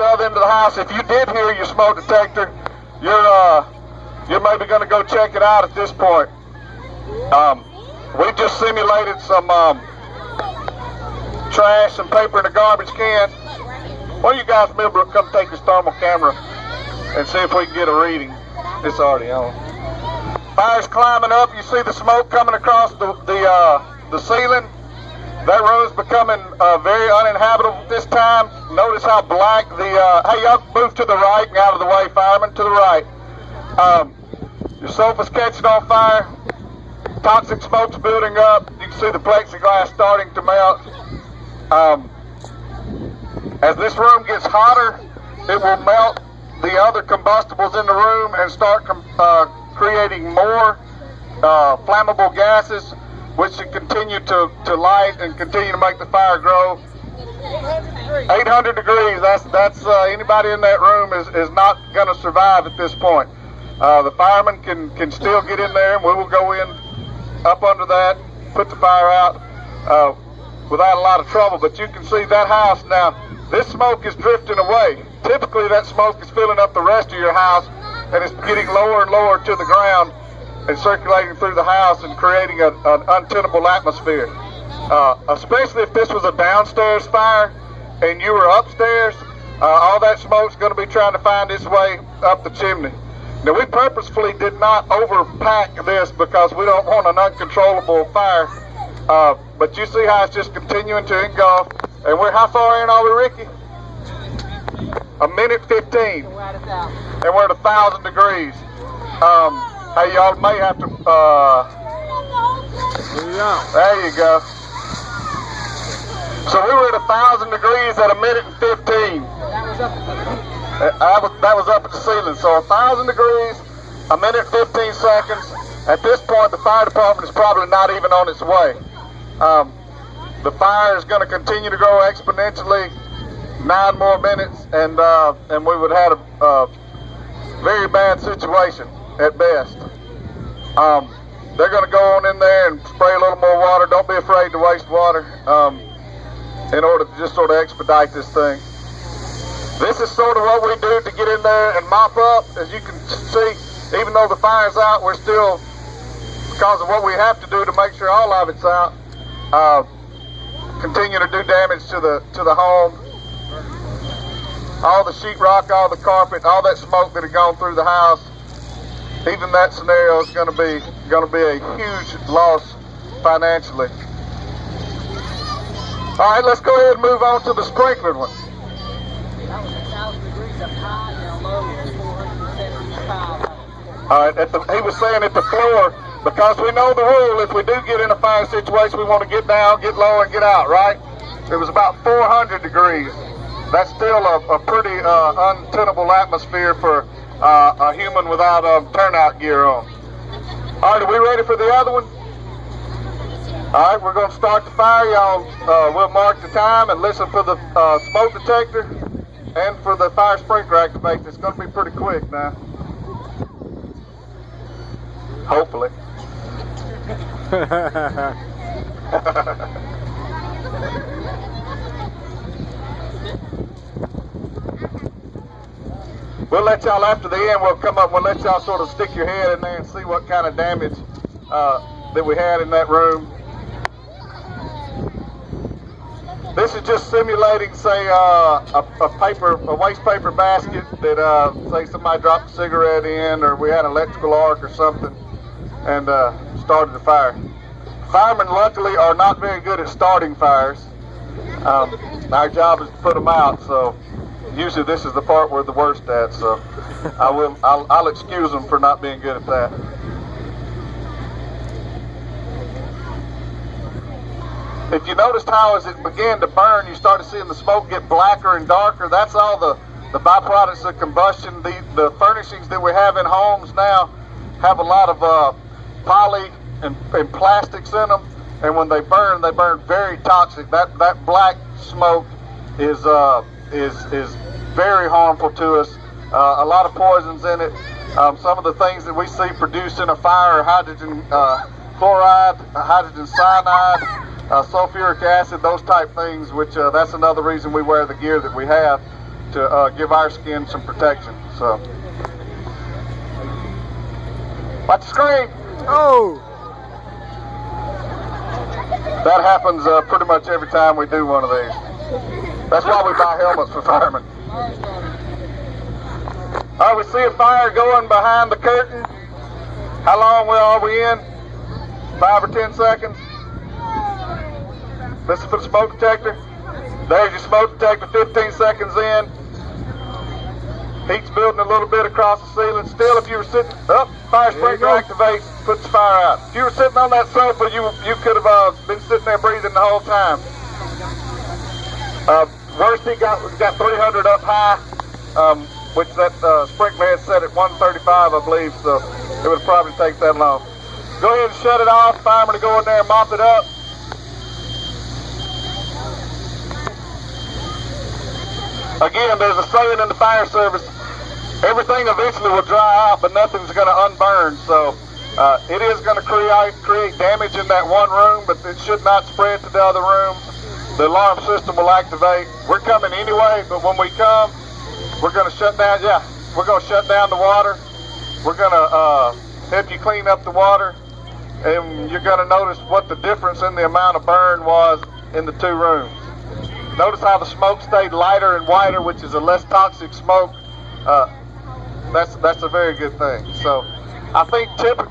other end of the house. If you did hear your smoke detector, you're maybe going to go check it out at this point. We just simulated some trash and paper in a garbage can. One of you guys, Millbrook, come take this thermal camera and see if we can get a reading. It's already on. Fire's climbing up. You see the smoke coming across the ceiling. That room's becoming very uninhabitable this time. Notice how black the, hey, y'all move to the right and out of the way, firemen, to the right. Your sofa's catching on fire. Toxic smoke's building up. You can see the plexiglass starting to melt. As this room gets hotter, it will melt the other combustibles in the room and start creating more flammable gases, which should continue to light and continue to make the fire grow. 800 degrees. That's anybody in that room is not going to survive at this point. The firemen can still get in there, and we will go in up under that, put the fire out without a lot of trouble. But you can see that house now. This smoke is drifting away. Typically, that smoke is filling up the rest of your house, and it's getting lower and lower to the ground and circulating through the house and creating an untenable atmosphere. Especially if this was a downstairs fire and you were upstairs, all that smoke's going to be trying to find its way up the chimney. Now, we purposefully did not overpack this because we don't want an uncontrollable fire. But you see how it's just continuing to engulf. And we're how far in are we, Ricky? 1:15. And we're at 1,000 degrees. Hey, y'all may have to, there you go. So we were at 1,000 degrees at 1:15. That was up at the ceiling. So 1,000 degrees, 1:15 seconds. At this point, the fire department is probably not even on its way. The fire is going to continue to grow exponentially. 9 more minutes, and we would have a very bad situation at best. They're going to go on in there and spray a little more water. Don't be afraid to waste water in order to just sort of expedite this thing. This is sort of what we do to get in there and mop up. As you can see, even though the fire's out, we're still, because of what we have to do to make sure all of it's out, continue to do damage to the home. All the sheetrock, all the carpet, all that smoke that had gone through the house. Even that scenario is going to be a huge loss financially. All right, let's go ahead and move on to the sprinkler one. That was 1,000 degrees up high, down low was 475. All right, he was saying at the floor, because we know the rule, if we do get in a fire situation, we want to get down, get low, and get out, right? It was about 400 degrees. That's still a pretty untenable atmosphere for a human without turnout gear on. All right, are we ready for the other one? All right, we're going to start the fire. Y'all, we'll mark the time and listen for the smoke detector and for the fire sprinkler activation. It's going to be pretty quick now. Hopefully. We'll let y'all, after the end, we'll come up, we'll let y'all sort of stick your head in there and see what kind of damage that we had in that room. This is just simulating, say, a waste paper basket that, say, somebody dropped a cigarette in, or we had an electrical arc or something, and started the fire. Firemen, luckily, are not very good at starting fires. Our job is to put them out, so usually this is the part we're the worst at, so I'll excuse them for not being good at that. If you noticed how as it began to burn, you started seeing the smoke get blacker and darker. That's all the byproducts of combustion. The furnishings that we have in homes now have a lot of poly and plastics in them, and when they burn very toxic. That black smoke is very harmful to us. A lot of poisons in it. Some of the things that we see produced in a fire are hydrogen chloride, hydrogen cyanide, sulfuric acid, those type things, which that's another reason we wear the gear that we have. to give our skin some protection. So, watch the screen. Oh! That happens pretty much every time we do one of these. That's why we buy helmets for firemen. All right, we see a fire going behind the curtain. How long are we in? 5 or 10 seconds? This is for the smoke detector. There's your smoke detector, 15 seconds in. Heat's building a little bit across the ceiling. Still, if you were sitting up, fire sprinkler activates, puts the fire out. If you were sitting on that sofa, you could have been sitting there breathing the whole time. Worst he got 300 up high, which that sprinkler had set at 135, I believe, so it would probably take that long. Go ahead and shut it off. Fireman to go in there and mop it up. Again, there's a saying in the fire service, everything eventually will dry out, but nothing's going to unburn. So it is going to create damage in that one room, but it should not spread to the other rooms. The alarm system will activate. We're coming anyway, but when we come, we're going to shut down. Yeah, we're going to shut down the water. We're going to help you clean up the water, and you're going to notice what the difference in the amount of burn was in the two rooms. Notice how the smoke stayed lighter and whiter, which is a less toxic smoke. That's a very good thing. So I think typically